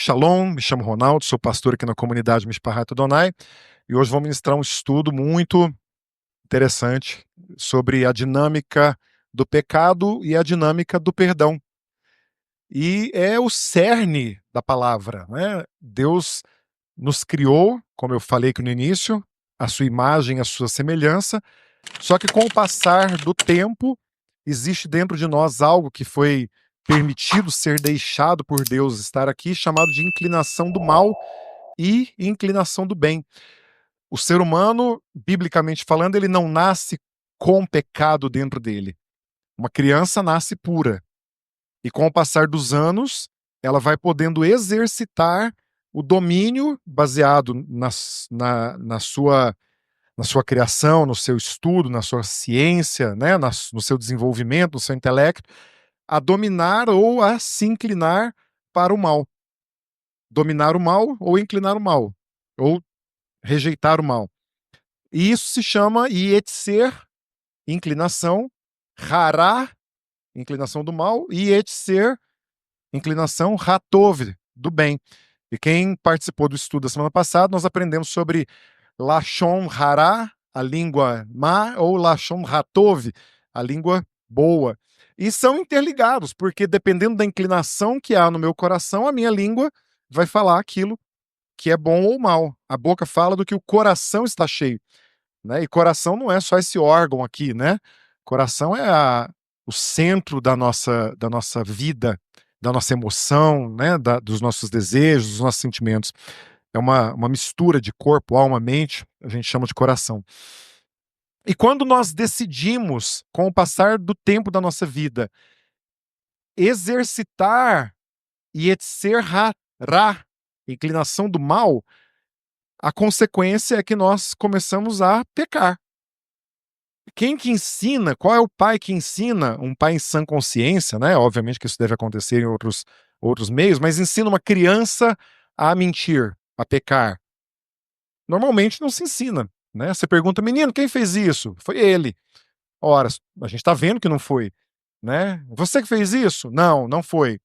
Shalom, me chamo Ronaldo, sou pastor aqui na comunidade Mishpahat Adonai e hoje vou ministrar um estudo muito interessante sobre a dinâmica do pecado e a dinâmica do perdão. E é o cerne da palavra, né? Deus nos criou, como eu falei aqui no início, a sua imagem, a sua semelhança, só que com o passar do tempo, existe dentro de nós algo que foi permitido ser deixado por Deus estar aqui, chamado de inclinação do mal e inclinação do bem. O ser humano, biblicamente falando, ele não nasce com pecado dentro dele. Uma criança nasce pura. E com o passar dos anos, ela vai podendo exercitar o domínio baseado na sua criação, no seu estudo, na sua ciência, né, no seu desenvolvimento, no seu intelecto, a dominar ou a se inclinar para o mal. Dominar o mal ou inclinar o mal, ou rejeitar o mal. E isso se chama Yetzer, inclinação, Hará, inclinação do mal, e Yetzer, inclinação, Hatov, do bem. E quem participou do estudo da semana passada, nós aprendemos sobre Lashon Hará, a língua má, ou Lashon Hatov, a língua boa. E são interligados, porque dependendo da inclinação que há no meu coração, a minha língua vai falar aquilo que é bom ou mal. A boca fala do que o coração está cheio, né? E coração não é só esse órgão aqui, né? Coração é o centro da nossa vida, da nossa emoção, né? Dos nossos desejos, dos nossos sentimentos. É uma mistura de corpo, alma, mente, a gente chama de coração. E quando nós decidimos, com o passar do tempo da nossa vida, exercitar Yetzer Hará, inclinação do mal, a consequência é que nós começamos a pecar. Quem que ensina? Qual é o pai que ensina? Um pai em sã consciência, né? Obviamente que isso deve acontecer em outros meios, mas ensina uma criança a mentir, a pecar. Normalmente não se ensina, né? Você pergunta, menino, quem fez isso? Foi ele. Ora, a gente está vendo que não foi, né? Você que fez isso? Não, não foi.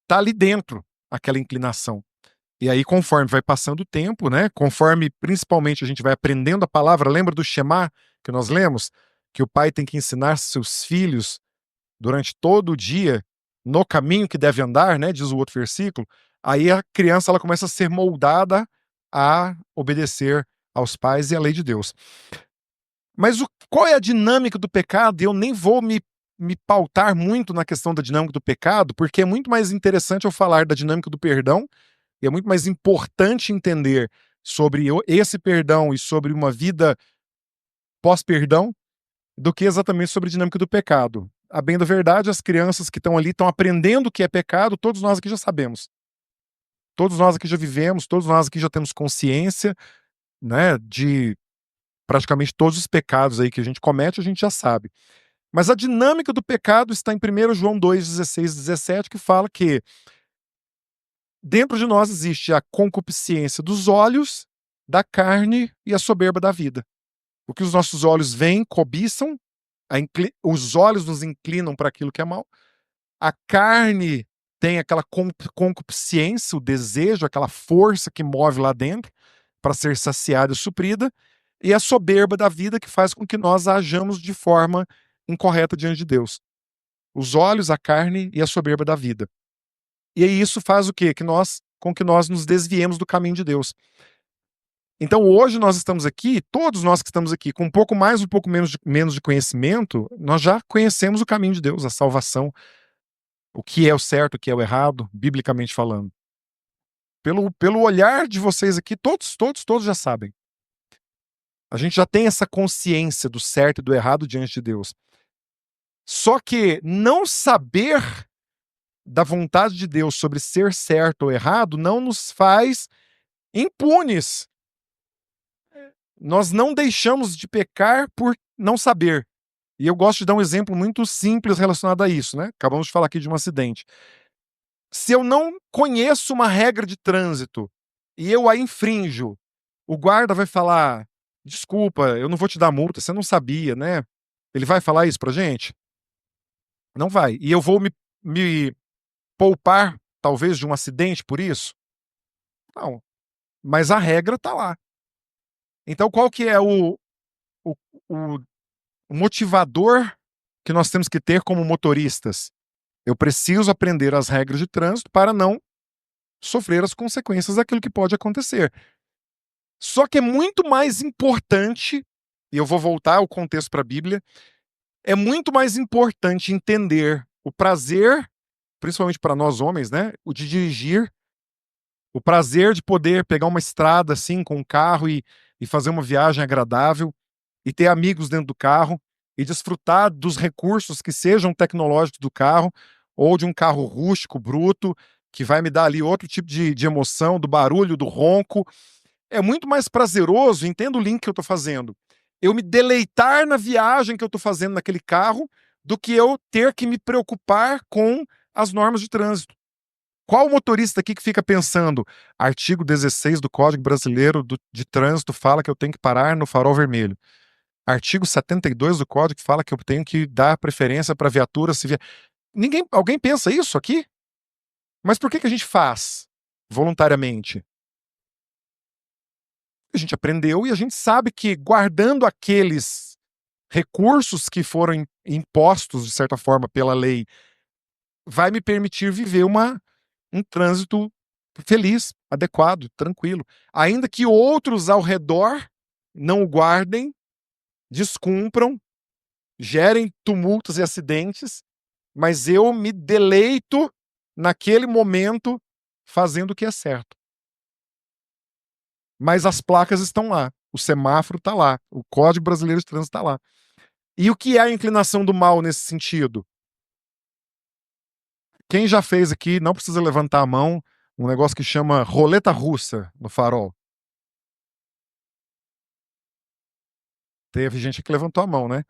Tá ali dentro aquela inclinação. E aí, conforme vai passando o tempo, né? Conforme principalmente a gente vai aprendendo a palavra, lembra do Shema que nós lemos? Que o pai tem que ensinar seus filhos durante todo o dia no caminho que deve andar, né? Diz o outro versículo. Aí a criança ela começa a ser moldada a obedecer aos pais e à lei de Deus. Mas qual é a dinâmica do pecado? Eu nem vou me pautar muito na questão da dinâmica do pecado, porque é muito mais interessante eu falar da dinâmica do perdão, e é muito mais importante entender sobre esse perdão e sobre uma vida pós-perdão do que exatamente sobre a dinâmica do pecado. A bem da verdade, as crianças que estão ali estão aprendendo o que é pecado, todos nós aqui já sabemos. Todos nós aqui já vivemos, todos nós aqui já temos consciência, né, de praticamente todos os pecados aí que a gente já sabe. Mas a dinâmica do pecado está em 1 João 2, 16 e 17, que fala que dentro de nós existe a concupiscência dos olhos, da carne e a soberba da vida. O que os nossos olhos veem, cobiçam, os olhos nos inclinam para aquilo que é mal. A carne tem aquela concupiscência, o desejo, aquela força que move lá dentro para ser saciada e suprida. E a soberba da vida que faz com que nós ajamos de forma incorreta diante de Deus. Os olhos, a carne e a soberba da vida. E aí isso faz o quê? Com que nós nos desviemos do caminho de Deus. Então hoje nós estamos aqui, todos nós que estamos aqui, com um pouco mais, um pouco menos de conhecimento, nós já conhecemos o caminho de Deus, a salvação, o que é o certo, o que é o errado, biblicamente falando. Pelo olhar de vocês aqui, todos já sabem. A gente já tem essa consciência do certo e do errado diante de Deus. Só que não saber da vontade de Deus sobre ser certo ou errado não nos faz impunes. Nós não deixamos de pecar por não saber. E eu gosto de dar um exemplo muito simples relacionado a isso, né? Acabamos de falar aqui de um acidente. Se eu não conheço uma regra de trânsito e eu a infrinjo, o guarda vai falar: desculpa, eu não vou te dar multa, você não sabia, né? Ele vai falar isso pra gente? Não vai. E eu vou me poupar talvez, de um acidente por isso? Não, mas a regra está lá. Então qual que é o o motivador que nós temos que ter como motoristas? Eu preciso aprender as regras de trânsito para não sofrer as consequências daquilo que pode acontecer. Só que é muito mais importante, e eu vou voltar ao contexto para a Bíblia, é muito mais importante entender o prazer, principalmente para nós homens, né, o de dirigir, o prazer de poder pegar uma estrada assim com um carro e fazer uma viagem agradável e ter amigos dentro do carro e desfrutar dos recursos que sejam tecnológicos do carro ou de um carro rústico, bruto, que vai me dar ali outro tipo de emoção, do barulho, do ronco. É muito mais prazeroso, entenda o link que eu estou fazendo, eu me deleitar na viagem que eu estou fazendo naquele carro, do que eu ter que me preocupar com as normas de trânsito. Qual motorista aqui que fica pensando, artigo 16 do Código Brasileiro de Trânsito fala que eu tenho que parar no farol vermelho. Artigo 72 do Código fala que eu tenho que dar preferência para viatura se alguém pensa isso aqui? Mas por que a gente faz voluntariamente? A gente aprendeu e a gente sabe que guardando aqueles recursos que foram impostos, de certa forma, pela lei, vai me permitir viver um trânsito feliz, adequado, tranquilo. Ainda que outros ao redor não o guardem, descumpram, gerem tumultos e acidentes, mas eu me deleito naquele momento fazendo o que é certo. Mas as placas estão lá, o semáforo está lá, o Código Brasileiro de Trânsito está lá. E o que é a inclinação do mal nesse sentido? Quem já fez aqui, não precisa levantar a mão, um negócio que chama roleta russa no farol. Teve gente que levantou a mão, né?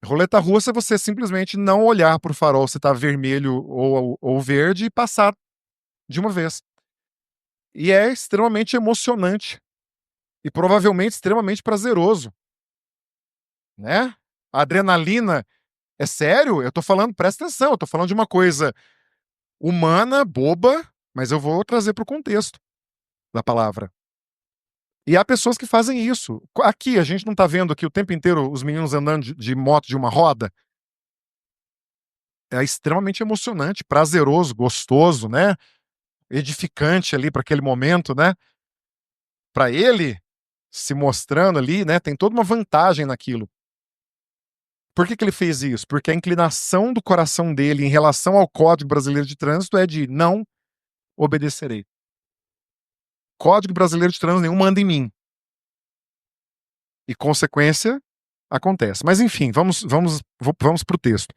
Roleta russa é você simplesmente não olhar para o farol se está vermelho ou verde e passar de uma vez. E é extremamente emocionante e provavelmente extremamente prazeroso, né? A adrenalina é sério, eu tô falando, presta atenção, eu tô falando de uma coisa humana, boba, mas eu vou trazer para o contexto da palavra. E há pessoas que fazem isso. Aqui, a gente não tá vendo aqui o tempo inteiro os meninos andando de moto de uma roda? É extremamente emocionante, prazeroso, gostoso, né? Edificante ali para aquele momento, né? Para ele se mostrando ali, né? Tem toda uma vantagem naquilo. Por que ele fez isso? Porque a inclinação do coração dele em relação ao Código Brasileiro de Trânsito é de não obedecerei. Código Brasileiro de Trânsito nenhum manda em mim. E consequência acontece. Mas enfim, vamos para o texto.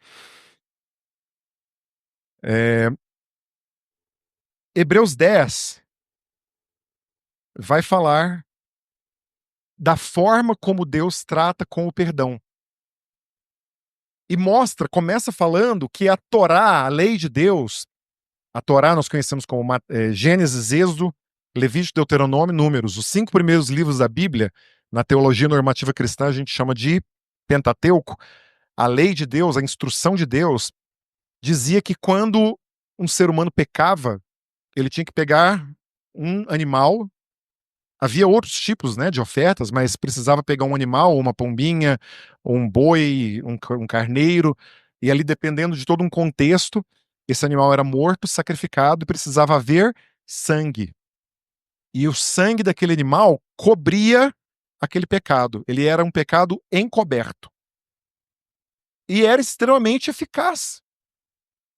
Hebreus 10 vai falar da forma como Deus trata com o perdão. E começa falando que a Torá, a lei de Deus, a Torá nós conhecemos como Gênesis, Êxodo, Levítico, Deuteronômio, Números. Os 5 primeiros livros da Bíblia, na teologia normativa cristã, a gente chama de Pentateuco. A lei de Deus, a instrução de Deus, dizia que quando um ser humano pecava, ele tinha que pegar um animal. Havia outros tipos, né, de ofertas, mas precisava pegar um animal, uma pombinha, um boi, um carneiro, e ali, dependendo de todo um contexto, esse animal era morto, sacrificado, e precisava haver sangue. E o sangue daquele animal cobria aquele pecado. Ele era um pecado encoberto. E era extremamente eficaz.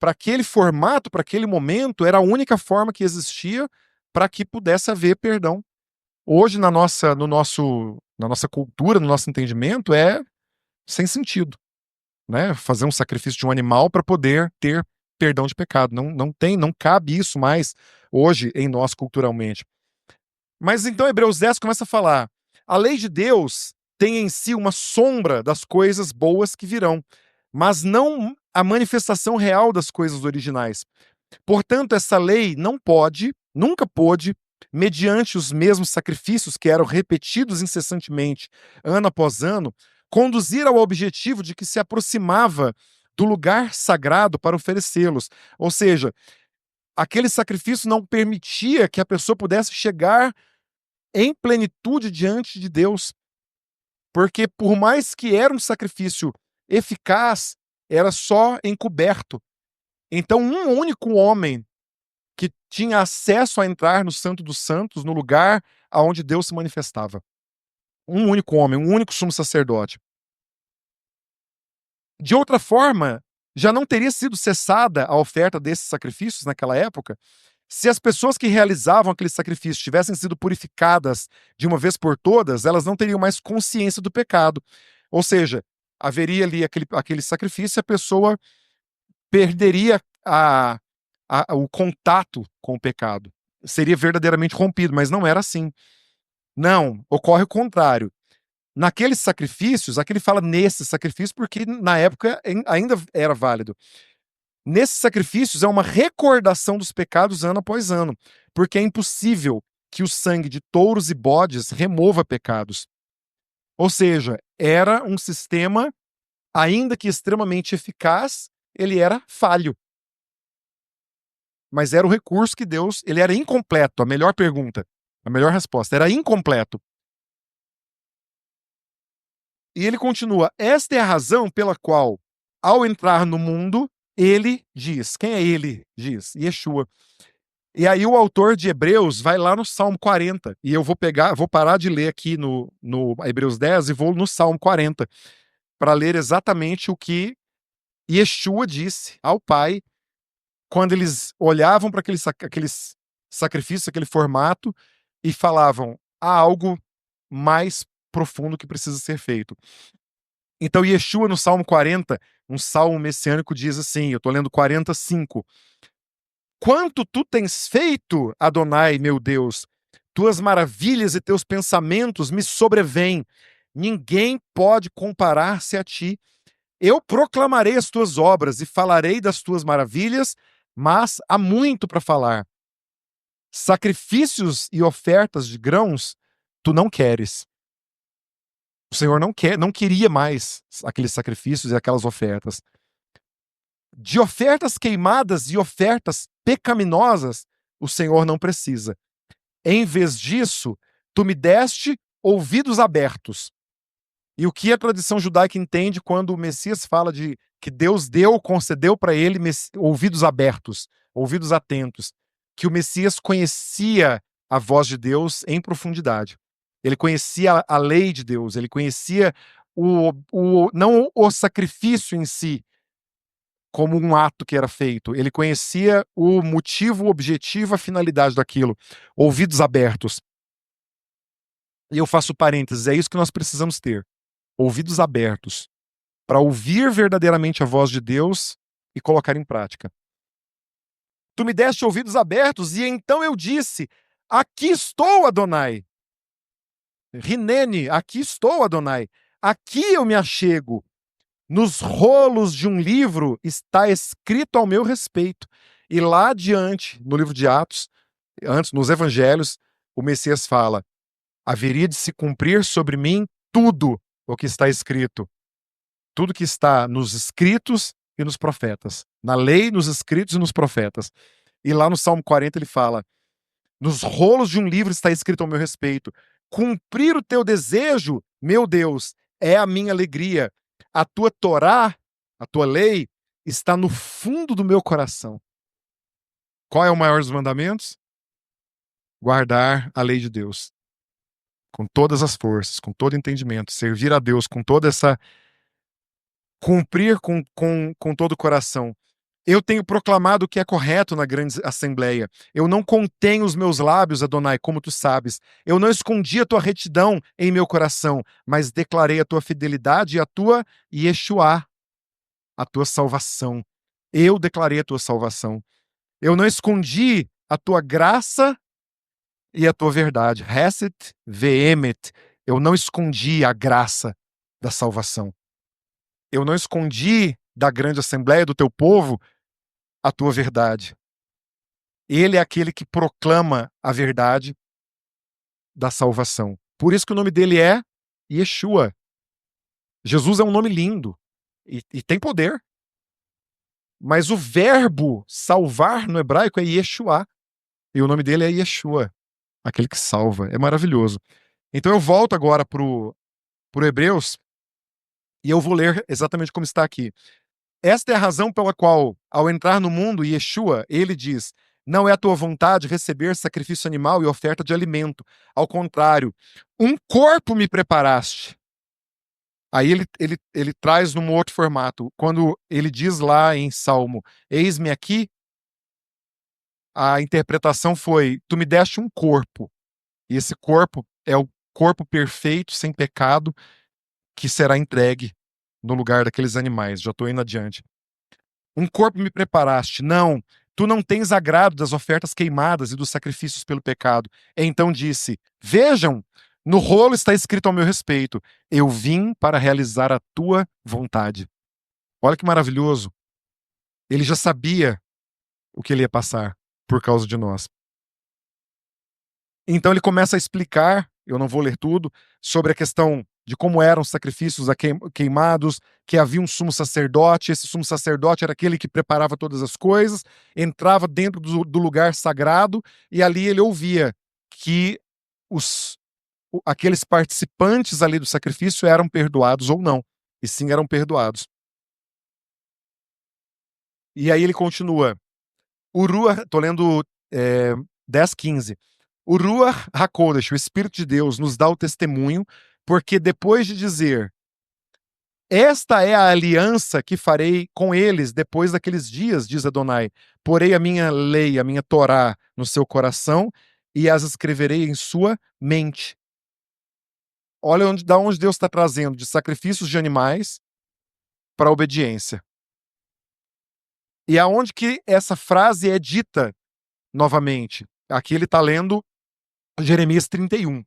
Para aquele formato, para aquele momento, era a única forma que existia para que pudesse haver perdão. Hoje, na nossa cultura, no nosso entendimento, é sem sentido, né? Fazer um sacrifício de um animal para poder ter perdão de pecado. Não cabe isso mais hoje em nós culturalmente. Mas então Hebreus 10 começa a falar: a lei de Deus tem em si uma sombra das coisas boas que virão, mas não a manifestação real das coisas originais. Portanto, essa lei nunca pôde, mediante os mesmos sacrifícios que eram repetidos incessantemente, ano após ano, conduzir ao objetivo de que se aproximava do lugar sagrado para oferecê-los. Ou seja, Aquele sacrifício não permitia que a pessoa pudesse chegar em plenitude diante de Deus, porque por mais que era um sacrifício eficaz, era só encoberto. Então um único homem que tinha acesso a entrar no Santo dos Santos, no lugar aonde Deus se manifestava. Um único homem, um único sumo sacerdote. De outra forma, já não teria sido cessada a oferta desses sacrifícios naquela época, se as pessoas que realizavam aquele sacrifício tivessem sido purificadas de uma vez por todas, elas não teriam mais consciência do pecado. Ou seja, haveria ali aquele sacrifício e a pessoa perderia o contato com o pecado. Seria verdadeiramente rompido, mas não era assim. Não, ocorre o contrário. Naqueles sacrifícios, aqui ele fala nesses sacrifícios porque na época ainda era válido. Nesses sacrifícios é uma recordação dos pecados ano após ano, porque é impossível que o sangue de touros e bodes remova pecados. Ou seja, era um sistema, ainda que extremamente eficaz, ele era falho. Mas era o recurso que Deus, ele era incompleto, a melhor pergunta, a melhor resposta, era incompleto. E ele continua: esta é a razão pela qual, ao entrar no mundo, ele diz. Quem é ele? Diz Yeshua. E aí o autor de Hebreus vai lá no Salmo 40. E eu vou parar de ler aqui no Hebreus 10 e vou no Salmo 40 para ler exatamente o que Yeshua disse ao Pai quando eles olhavam para aqueles sacrifícios, aquele formato, e falavam: há algo mais profundo que precisa ser feito. Então, Yeshua, no Salmo 40, um salmo messiânico, diz assim: eu estou lendo 45. Quanto tu tens feito, Adonai, meu Deus, tuas maravilhas e teus pensamentos me sobrevêm. Ninguém pode comparar-se a ti. Eu proclamarei as tuas obras e falarei das tuas maravilhas, mas há muito para falar. Sacrifícios e ofertas de grãos, tu não queres. O Senhor não queria mais aqueles sacrifícios e aquelas ofertas. De ofertas queimadas e ofertas pecaminosas, o Senhor não precisa. Em vez disso, tu me deste ouvidos abertos. E o que a tradição judaica entende quando o Messias fala de que Deus concedeu para ele ouvidos abertos, ouvidos atentos, que o Messias conhecia a voz de Deus em profundidade. Ele conhecia a lei de Deus, ele conhecia não o sacrifício em si, como um ato que era feito. Ele conhecia o motivo, o objetivo, a finalidade daquilo. Ouvidos abertos. E eu faço parênteses, é isso que nós precisamos ter. Ouvidos abertos. Para ouvir verdadeiramente a voz de Deus e colocar em prática. Tu me deste ouvidos abertos e então eu disse: aqui estou, Adonai. Rinene, aqui estou, Adonai. Aqui eu me achego. Nos rolos de um livro está escrito ao meu respeito. E lá adiante, no livro de Atos, antes, nos evangelhos, o Messias fala: haveria de se cumprir sobre mim tudo o que está escrito. Tudo que está nos escritos e nos profetas. Na lei, nos escritos e nos profetas. E lá no Salmo 40 ele fala: nos rolos de um livro está escrito ao meu respeito. Cumprir o teu desejo, meu Deus, é a minha alegria. A tua Torá, a tua lei, está no fundo do meu coração. Qual é o maior dos mandamentos? Guardar a lei de Deus. Com todas as forças, com todo entendimento. Servir a Deus com toda essa... Cumprir com todo o coração. Eu tenho proclamado o que é correto na grande assembleia. Eu não contenho os meus lábios, Adonai, como tu sabes. Eu não escondi a tua retidão em meu coração, mas declarei a tua fidelidade e a tua Yeshua, a tua salvação. Eu declarei a tua salvação. Eu não escondi a tua graça e a tua verdade. Hesed veemet. Eu não escondi a graça da salvação. Eu não escondi da grande assembleia do teu povo a tua verdade. Ele é aquele que proclama a verdade da salvação. Por isso que o nome dele é Yeshua. Jesus é um nome lindo e tem poder. Mas o verbo salvar no hebraico é Yeshua. E o nome dele é Yeshua, aquele que salva. É maravilhoso. Então eu volto agora pro Hebreus e eu vou ler exatamente como está aqui. Esta é a razão pela qual, ao entrar no mundo, Yeshua, ele diz: não é a tua vontade receber sacrifício animal e oferta de alimento. Ao contrário, um corpo me preparaste. Aí ele traz num outro formato. Quando ele diz lá em Salmo, eis-me aqui, a interpretação foi: tu me deste um corpo. E esse corpo é o corpo perfeito, sem pecado, que será entregue no lugar daqueles animais. Já estou indo adiante. Um corpo me preparaste. Não, tu não tens agrado das ofertas queimadas e dos sacrifícios pelo pecado. Então disse: vejam, no rolo está escrito ao meu respeito: eu vim para realizar a tua vontade. Olha que maravilhoso. Ele já sabia o que ele ia passar por causa de nós. Então ele começa a explicar, eu não vou ler tudo, sobre a questão de como eram os sacrifícios queimados, que havia um sumo sacerdote, esse sumo sacerdote era aquele que preparava todas as coisas, entrava dentro do lugar sagrado, e ali ele ouvia que aqueles participantes ali do sacrifício eram perdoados ou não, e sim eram perdoados. E aí ele continua, tô lendo 10:15. O Ruach HaKodesh, o Espírito de Deus, nos dá o testemunho, porque depois de dizer: esta é a aliança que farei com eles depois daqueles dias, diz Adonai, porei a minha lei, a minha Torá no seu coração e as escreverei em sua mente. Olha da onde Deus está trazendo, de sacrifícios de animais para obediência. E aonde que essa frase é dita novamente? Aqui ele está lendo Jeremias 31.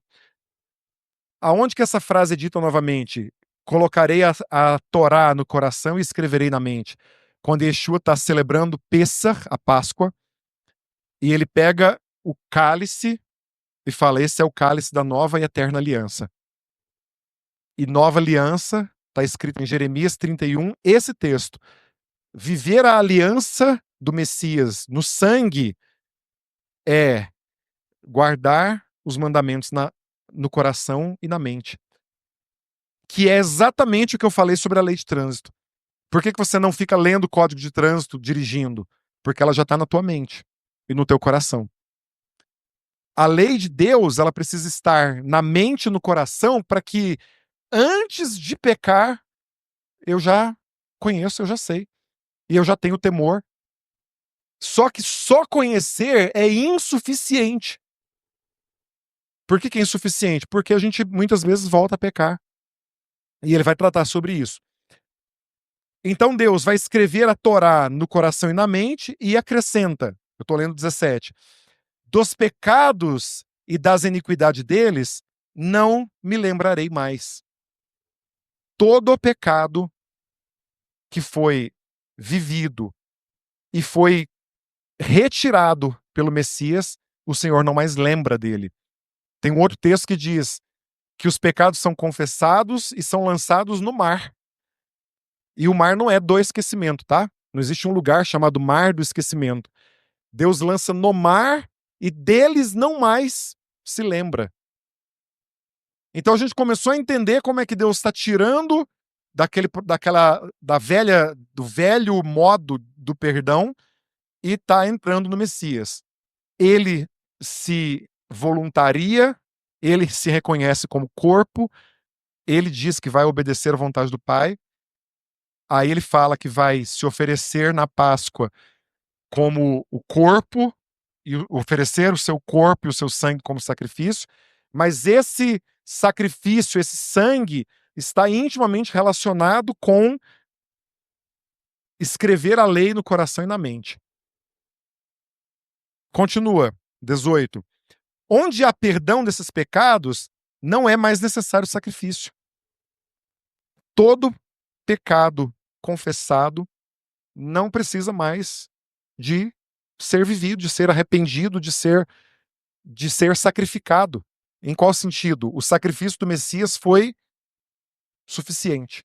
Aonde que essa frase é dita novamente? Colocarei a Torá no coração e escreverei na mente. Quando Yeshua está celebrando Pessah, a Páscoa, e ele pega o cálice e fala: esse é o cálice da nova e eterna aliança. E nova aliança está escrito em Jeremias 31, esse texto. Viver a aliança do Messias no sangue é guardar os mandamentos no coração e na mente. Que é exatamente o que eu falei sobre a lei de trânsito. Por que você não fica lendo o código de trânsito dirigindo? Porque ela já está na tua mente e no teu coração. A lei de Deus, ela precisa estar na mente e no coração para que antes de pecar, eu já conheço, eu já sei. E eu já tenho temor. Só que só conhecer é insuficiente. Por que é insuficiente? Porque a gente muitas vezes volta a pecar. E ele vai tratar sobre isso. Então Deus vai escrever a Torá no coração e na mente e acrescenta, eu estou lendo 17, dos pecados e das iniquidades deles não me lembrarei mais. Todo o pecado que foi vivido e foi retirado pelo Messias, o Senhor não mais lembra dele. Tem um outro texto que diz que os pecados são confessados e são lançados no mar. E o mar não é do esquecimento, tá? Não existe um lugar chamado mar do esquecimento. Deus lança no mar e deles não mais se lembra. Então a gente começou a entender como é que Deus está tirando do velho modo do perdão e está entrando no Messias. Ele se voluntaria, ele se reconhece como corpo, ele diz que vai obedecer à vontade do Pai. Aí ele fala que vai se oferecer na Páscoa como o corpo e oferecer o seu corpo e o seu sangue como sacrifício, mas esse sacrifício, esse sangue, está intimamente relacionado com escrever a lei no coração e na mente. Continua, 18. Onde há perdão desses pecados, não é mais necessário sacrifício. Todo pecado confessado não precisa mais de ser vivido, de ser arrependido, de ser sacrificado. Em qual sentido? O sacrifício do Messias foi suficiente.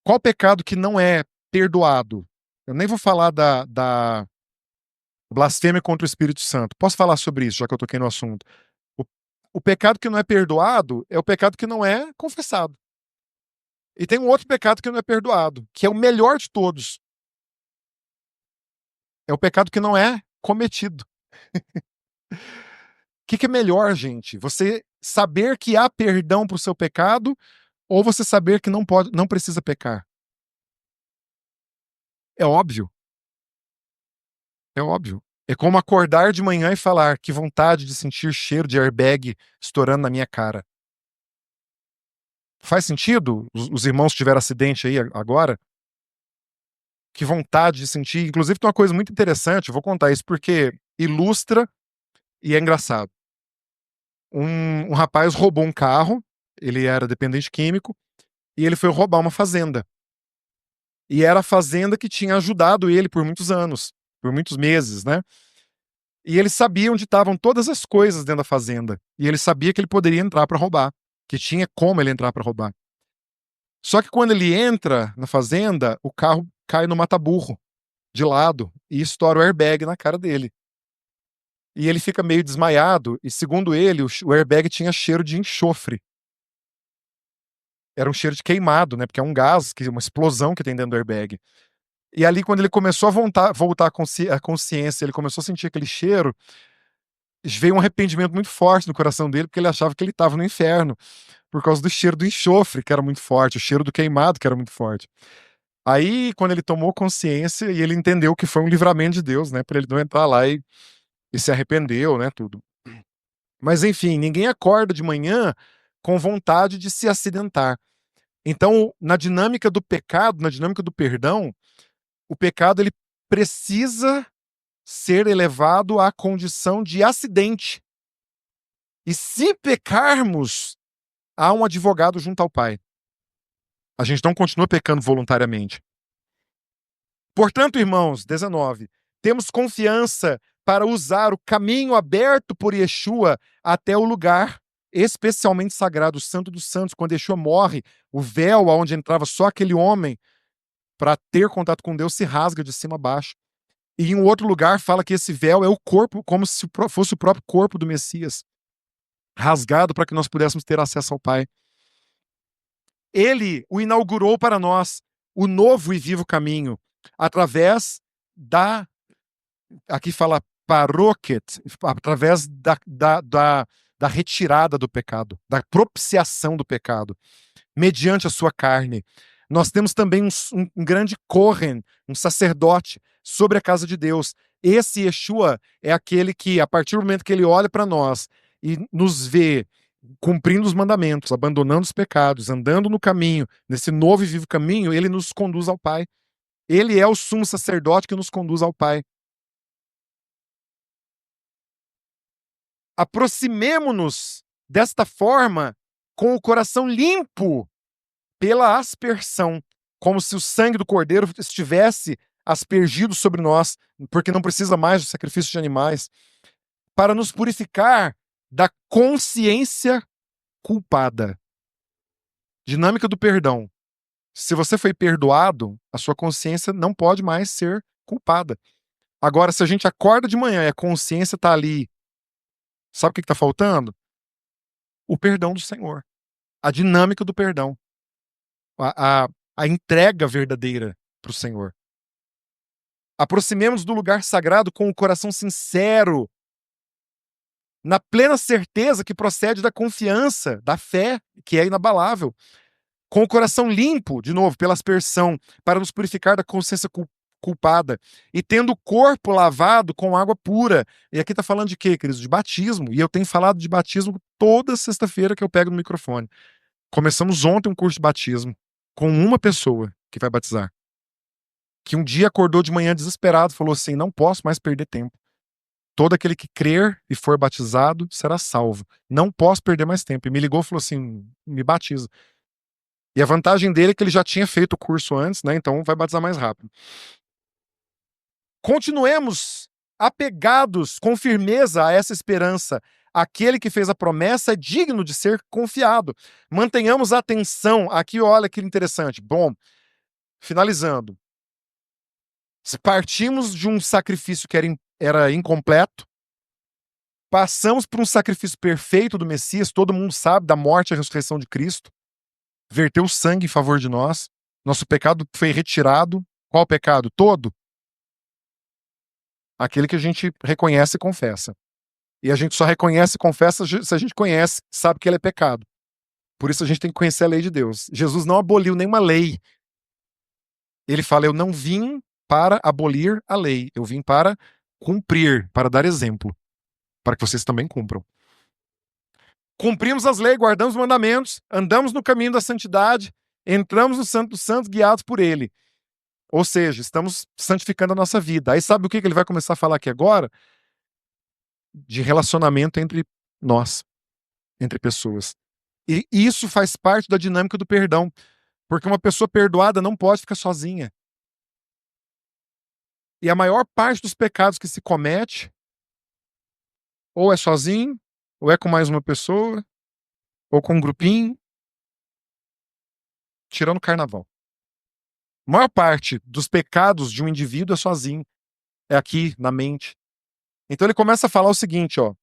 Qual pecado que não é perdoado? Eu nem vou falar da blasfêmia contra o Espírito Santo. Posso falar sobre isso, já que eu toquei no assunto. O, o pecado que não é perdoado é o pecado que não é confessado. E tem um outro pecado que não é perdoado, que é o melhor de todos. É o pecado que não é cometido. O que é melhor, gente? Você saber que há perdão para o seu pecado ou você saber que não precisa pecar? É óbvio. É óbvio. É como acordar de manhã e falar que vontade de sentir cheiro de airbag estourando na minha cara. Faz sentido? Os irmãos que tiveram acidente aí agora? Que vontade de sentir. Inclusive, tem uma coisa muito interessante, eu vou contar isso porque ilustra e é engraçado. Um rapaz roubou um carro, ele era dependente químico, e ele foi roubar uma fazenda. E era a fazenda que tinha ajudado ele por muitos anos, por muitos meses, né? E ele sabia onde estavam todas as coisas dentro da fazenda. E ele sabia que ele poderia entrar para roubar, que tinha como ele entrar para roubar. Só que quando ele entra na fazenda, o carro cai no mata-burro, de lado, e estoura o airbag na cara dele. E ele fica meio desmaiado, e segundo ele, o airbag tinha cheiro de enxofre. Era um cheiro de queimado, né? Porque é um gás, uma explosão que tem dentro do airbag. E ali, quando ele começou a voltar à consciência, ele começou a sentir aquele cheiro, veio um arrependimento muito forte no coração dele, porque ele achava que ele estava no inferno, por causa do cheiro do enxofre, que era muito forte, o cheiro do queimado, que era muito forte. Aí, quando ele tomou consciência, e ele entendeu que foi um livramento de Deus, né? Para ele não entrar lá e se arrependeu, né? Tudo. Mas, enfim, ninguém acorda de manhã com vontade de se acidentar. Então, na dinâmica do pecado, na dinâmica do perdão, o pecado ele precisa ser elevado à condição de acidente. E se pecarmos, há um advogado junto ao Pai. A gente não continua pecando voluntariamente. Portanto, irmãos, 19, temos confiança para usar o caminho aberto por Yeshua até o lugar especialmente sagrado, o Santo dos Santos. Quando Yeshua morre, o véu aonde entrava só aquele homem para ter contato com Deus se rasga de cima a baixo. E em um outro lugar fala que esse véu é o corpo, como se fosse o próprio corpo do Messias, rasgado para que nós pudéssemos ter acesso ao Pai. Ele o inaugurou para nós, o novo e vivo caminho, através da, aqui fala paroquet, através da retirada do pecado, da propiciação do pecado, mediante a sua carne. Nós temos também um grande Kohen, um sacerdote, sobre a casa de Deus. Esse Yeshua é aquele que, a partir do momento que ele olha para nós e nos vê cumprindo os mandamentos, abandonando os pecados, andando no caminho, nesse novo e vivo caminho, ele nos conduz ao Pai. Ele é o sumo sacerdote que nos conduz ao Pai. Aproximemo-nos desta forma com o coração limpo pela aspersão, como se o sangue do Cordeiro estivesse aspergido sobre nós, porque não precisa mais do sacrifício de animais, para nos purificar da consciência culpada. Dinâmica do perdão. Se você foi perdoado, a sua consciência não pode mais ser culpada. Agora, se a gente acorda de manhã e a consciência está ali, sabe o que está faltando? O perdão do Senhor. A dinâmica do perdão. A entrega verdadeira para o Senhor. Aproximemos do lugar sagrado com o coração sincero, na plena certeza que procede da confiança, da fé, que é inabalável. Com o coração limpo, de novo, pela aspersão, para nos purificar da consciência culpada. E tendo o corpo lavado com água pura. E aqui está falando de quê, queridos? De batismo. E eu tenho falado de batismo toda sexta-feira que eu pego no microfone. Começamos ontem um curso de batismo com uma pessoa que vai batizar. Que um dia acordou de manhã desesperado, falou assim, não posso mais perder tempo. Todo aquele que crer e for batizado será salvo. Não posso perder mais tempo. E me ligou e falou assim, me batiza. E a vantagem dele é que ele já tinha feito o curso antes, né? Então vai batizar mais rápido. Continuemos apegados com firmeza a essa esperança. Aquele que fez a promessa é digno de ser confiado. Mantenhamos a atenção. Aqui, olha que interessante. Bom, finalizando. Se partimos de um sacrifício que era incompleto, passamos por um sacrifício perfeito do Messias, todo mundo sabe da morte e ressurreição de Cristo, verteu sangue em favor de nós, nosso pecado foi retirado. Qual pecado? Todo. Aquele que a gente reconhece e confessa. E a gente só reconhece e confessa se a gente conhece, sabe que ele é pecado. Por isso a gente tem que conhecer a lei de Deus. Jesus não aboliu nenhuma lei. Ele fala: eu não vim para abolir a lei, eu vim para cumprir, para dar exemplo, para que vocês também cumpram. Cumprimos as leis, guardamos os mandamentos, andamos no caminho da santidade, entramos no Santo dos Santos guiados por ele. Ou seja, estamos santificando a nossa vida. Aí sabe o que ele vai começar a falar aqui agora? De relacionamento entre nós, entre pessoas. E isso faz parte da dinâmica do perdão, porque uma pessoa perdoada não pode ficar sozinha. E a maior parte dos pecados que se comete, ou é sozinho, ou é com mais uma pessoa, ou com um grupinho, tirando o carnaval. A maior parte dos pecados de um indivíduo é sozinho, é aqui, na mente. Então ele começa a falar o seguinte, ó.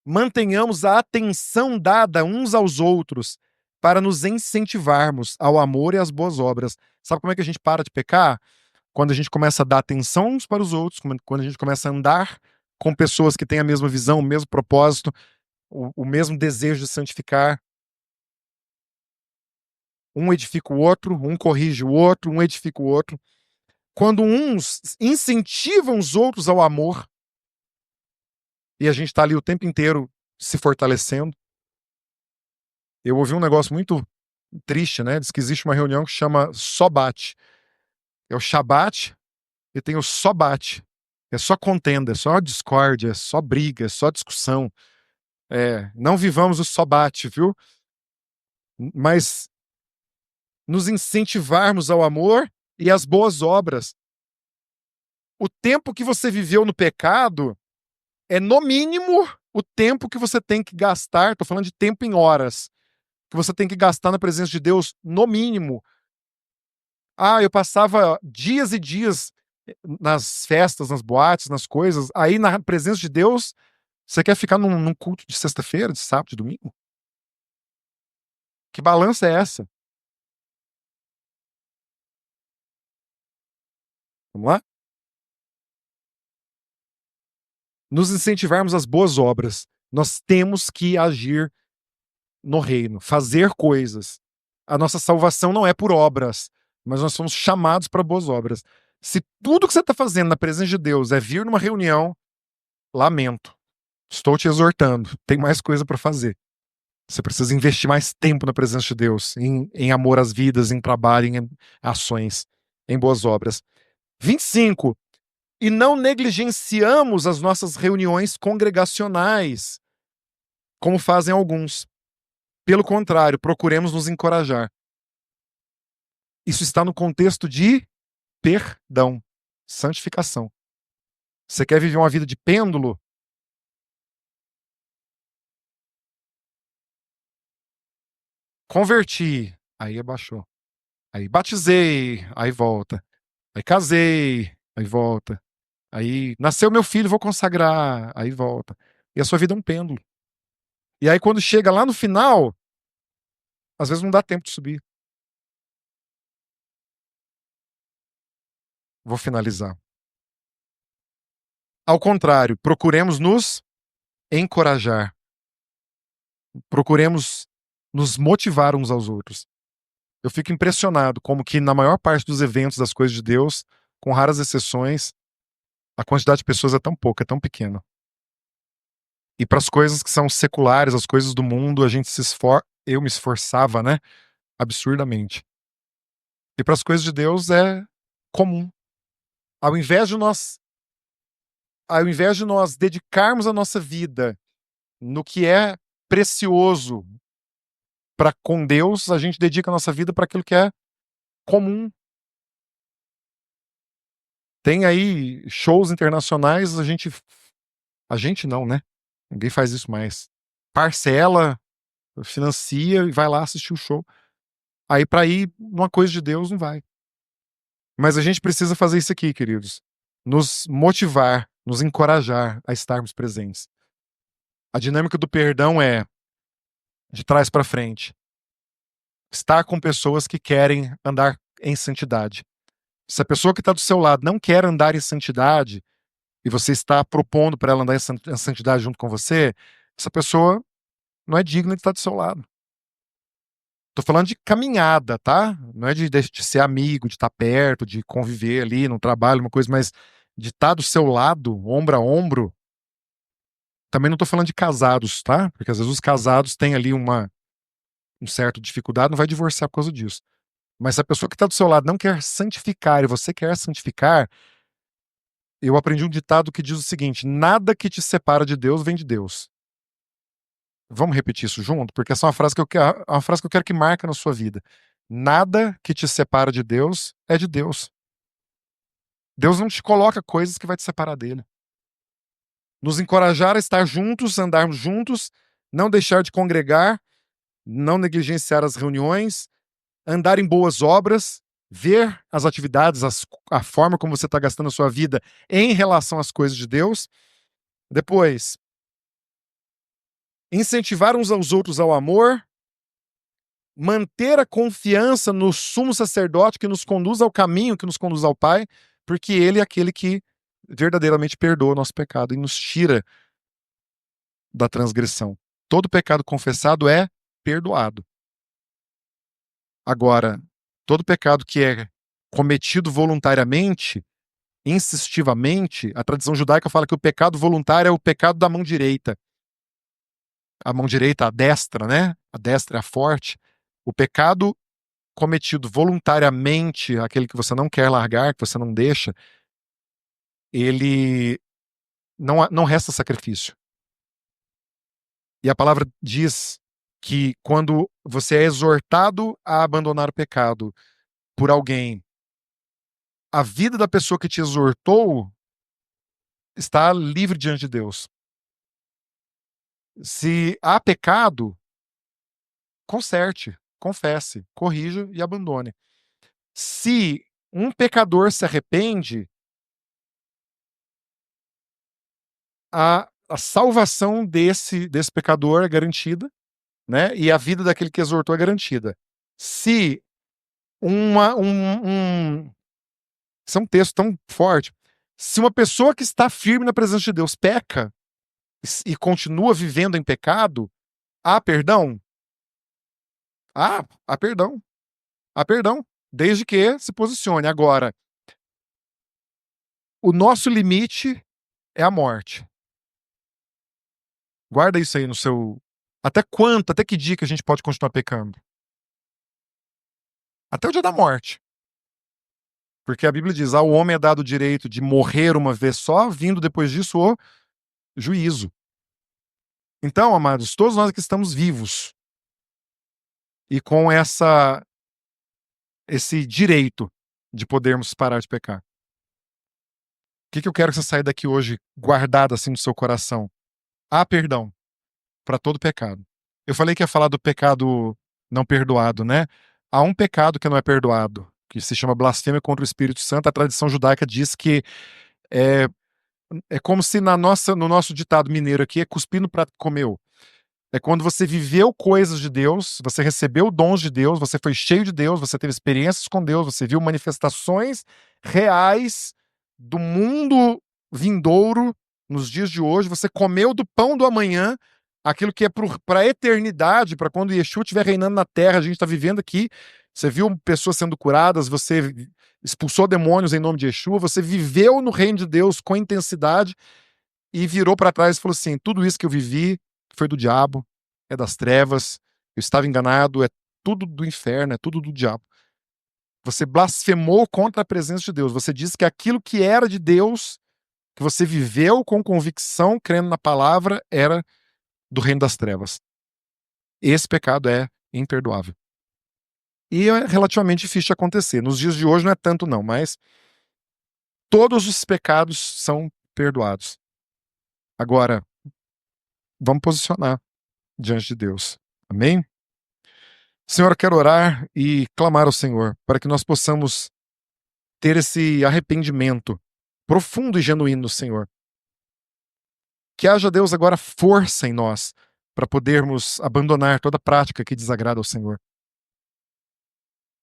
Mantenhamos a atenção dada uns aos outros para nos incentivarmos ao amor e às boas obras. Sabe como é que a gente para de pecar? Quando a gente começa a dar atenção uns para os outros, quando a gente começa a andar com pessoas que têm a mesma visão, o mesmo propósito, o mesmo desejo de santificar. Um edifica o outro, um corrige o outro, um edifica o outro. Quando uns incentivam os outros ao amor, e a gente está ali o tempo inteiro se fortalecendo. Eu ouvi um negócio muito triste, né? Diz que existe uma reunião que chama Sobat. É o Shabat e tem o Sobat. É só contenda, é só discórdia, é só briga, é só discussão. Não vivamos o Sobat, viu? Mas nos incentivarmos ao amor e às boas obras. O tempo que você viveu no pecado é, no mínimo, o tempo que você tem que gastar, estou falando de tempo em horas, que você tem que gastar na presença de Deus, no mínimo. Eu passava dias e dias nas festas, nas boates, nas coisas, aí na presença de Deus, você quer ficar num culto de sexta-feira, de sábado, de domingo? Que balança é essa? Vamos lá? Nos incentivarmos às boas obras. Nós temos que agir no reino, fazer coisas. A nossa salvação não é por obras, mas nós somos chamados para boas obras. Se tudo que você está fazendo na presença de Deus é vir numa reunião, lamento. Estou te exortando. Tem mais coisa para fazer. Você precisa investir mais tempo na presença de Deus, em amor às vidas, em trabalho, em ações, em boas obras. 25. E não negligenciamos as nossas reuniões congregacionais, como fazem alguns. Pelo contrário, procuremos nos encorajar. Isso está no contexto de perdão, santificação. Você quer viver uma vida de pêndulo? Converti, aí abaixou. Aí batizei, aí volta. Aí casei, aí volta. Aí nasceu meu filho, vou consagrar, aí volta. E a sua vida é um pêndulo. E aí quando chega lá no final, às vezes não dá tempo de subir. Vou finalizar. Ao contrário, procuremos nos encorajar. Procuremos nos motivar uns aos outros. Eu fico impressionado como que na maior parte dos eventos das coisas de Deus, com raras exceções, a quantidade de pessoas é tão pouca, é tão pequena. E para as coisas que são seculares, as coisas do mundo, a gente eu me esforçava, né, absurdamente. E para as coisas de Deus é comum. Ao invés de nós dedicarmos a nossa vida no que é precioso para com Deus, a gente dedica a nossa vida para aquilo que é comum. Tem aí shows internacionais, a gente não, né? Ninguém faz isso mais. Parcela, financia e vai lá assistir o show. Aí para ir numa coisa de Deus não vai. Mas a gente precisa fazer isso aqui, queridos. Nos motivar, nos encorajar a estarmos presentes. A dinâmica do perdão é de trás para frente. Estar com pessoas que querem andar em santidade. Se a pessoa que está do seu lado não quer andar em santidade e você está propondo para ela andar em santidade junto com você, essa pessoa não é digna de estar do seu lado. Tô falando de caminhada, tá? Não é de ser amigo, de estar perto, de conviver ali no trabalho, uma coisa, mas de estar do seu lado, ombro a ombro. Também não tô falando de casados, tá? Porque às vezes os casados têm ali um certo dificuldade, não vai divorciar por causa disso. Mas se a pessoa que está do seu lado não quer santificar e você quer santificar, eu aprendi um ditado que diz o seguinte: nada que te separa de Deus vem de Deus. Vamos repetir isso junto? Porque essa é uma frase que eu quero que marque na sua vida. Nada que te separa de Deus é de Deus. Deus não te coloca coisas que vai te separar dele. Nos encorajar a estar juntos, andarmos juntos, não deixar de congregar, não negligenciar as reuniões, andar em boas obras, ver as atividades, a forma como você está gastando a sua vida em relação às coisas de Deus. Depois, incentivar uns aos outros ao amor, manter a confiança no sumo sacerdote que nos conduz ao caminho, que nos conduz ao Pai, porque ele é aquele que verdadeiramente perdoa o nosso pecado e nos tira da transgressão. Todo pecado confessado é perdoado. Agora, todo pecado que é cometido voluntariamente, insistivamente, a tradição judaica fala que o pecado voluntário é o pecado da mão direita. A mão direita, a destra, né? A destra é a forte. O pecado cometido voluntariamente, aquele que você não quer largar, que você não deixa, ele não resta sacrifício. E a palavra diz que quando você é exortado a abandonar o pecado por alguém, a vida da pessoa que te exortou está livre diante de Deus. Se há pecado, conserte, confesse, corrija e abandone. Se um pecador se arrepende, a salvação desse pecador é garantida, né? E a vida daquele que exortou é garantida. Se isso é um texto tão forte. Se uma pessoa que está firme na presença de Deus peca e continua vivendo em pecado, há perdão? Há perdão. Há perdão. Desde que se posicione. Agora, o nosso limite é a morte. Guarda isso aí no seu. Até que dia que a gente pode continuar pecando? Até o dia da morte. Porque a Bíblia diz: ao homem é dado o direito de morrer uma vez só, vindo depois disso o juízo. Então, amados, todos nós que estamos vivos e com esse direito de podermos parar de pecar. O que eu quero que você saia daqui hoje guardado assim no seu coração? Há perdão para todo pecado. Eu falei que ia falar do pecado não perdoado, né? Há um pecado que não é perdoado, que se chama blasfêmia contra o Espírito Santo. A tradição judaica diz que é, é como se no nosso ditado mineiro aqui é cuspir no prato que comeu. É quando você viveu coisas de Deus, você recebeu dons de Deus, você foi cheio de Deus, você teve experiências com Deus, você viu manifestações reais do mundo vindouro nos dias de hoje, você comeu do pão do amanhã, aquilo que é para a eternidade, para quando Yeshua estiver reinando na terra, a gente está vivendo aqui. Você viu pessoas sendo curadas, você expulsou demônios em nome de Yeshua, você viveu no reino de Deus com intensidade e virou para trás e falou assim: tudo isso que eu vivi foi do diabo, é das trevas, eu estava enganado, é tudo do inferno, é tudo do diabo. Você blasfemou contra a presença de Deus. Você disse que aquilo que era de Deus, que você viveu com convicção, crendo na palavra, era do reino das trevas. Esse pecado é imperdoável. E é relativamente difícil de acontecer. Nos dias de hoje não é tanto não, mas todos os pecados são perdoados. Agora, vamos posicionar diante de Deus. Amém? Senhor, eu quero orar e clamar ao Senhor para que nós possamos ter esse arrependimento profundo e genuíno, Senhor. Que haja, Deus, agora força em nós para podermos abandonar toda prática que desagrada ao Senhor.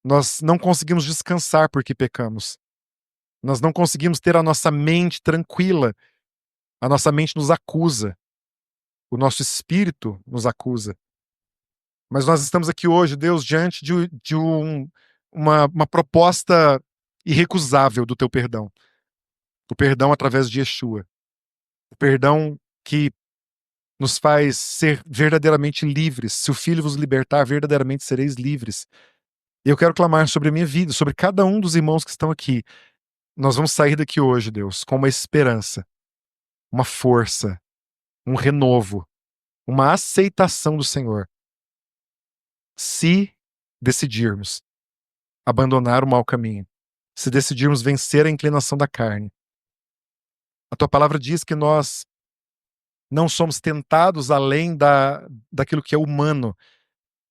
Nós não conseguimos descansar porque pecamos. Nós não conseguimos ter a nossa mente tranquila. A nossa mente nos acusa. O nosso espírito nos acusa. Mas nós estamos aqui hoje, Deus, diante de uma proposta irrecusável do teu perdão. O perdão através de Yeshua. O perdão que nos faz ser verdadeiramente livres. Se o Filho vos libertar, verdadeiramente sereis livres. E eu quero clamar sobre a minha vida, sobre cada um dos irmãos que estão aqui. Nós vamos sair daqui hoje, Deus, com uma esperança, uma força, um renovo, uma aceitação do Senhor. Se decidirmos abandonar o mau caminho, se decidirmos vencer a inclinação da carne. A tua palavra diz que nós não somos tentados além daquilo que é humano.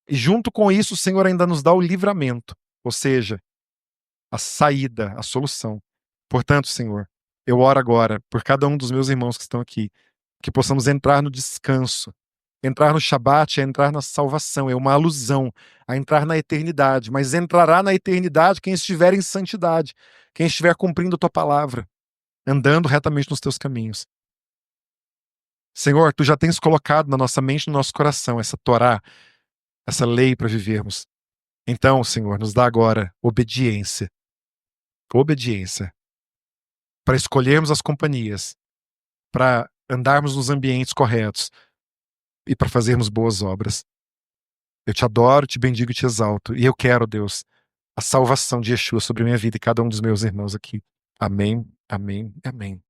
E junto com isso, o Senhor ainda nos dá o livramento, ou seja, a saída, a solução. Portanto, Senhor, eu oro agora por cada um dos meus irmãos que estão aqui, que possamos entrar no descanso. Entrar no Shabat é entrar na salvação, é uma alusão a entrar na eternidade, mas entrará na eternidade quem estiver em santidade, quem estiver cumprindo a tua palavra, andando retamente nos teus caminhos. Senhor, tu já tens colocado na nossa mente, no nosso coração, essa Torá, essa lei para vivermos. Então, Senhor, nos dá agora obediência. Obediência. Para escolhermos as companhias, para andarmos nos ambientes corretos e para fazermos boas obras. Eu te adoro, te bendigo e te exalto. E eu quero, Deus, a salvação de Yeshua sobre a minha vida e cada um dos meus irmãos aqui. Amém, amém, amém.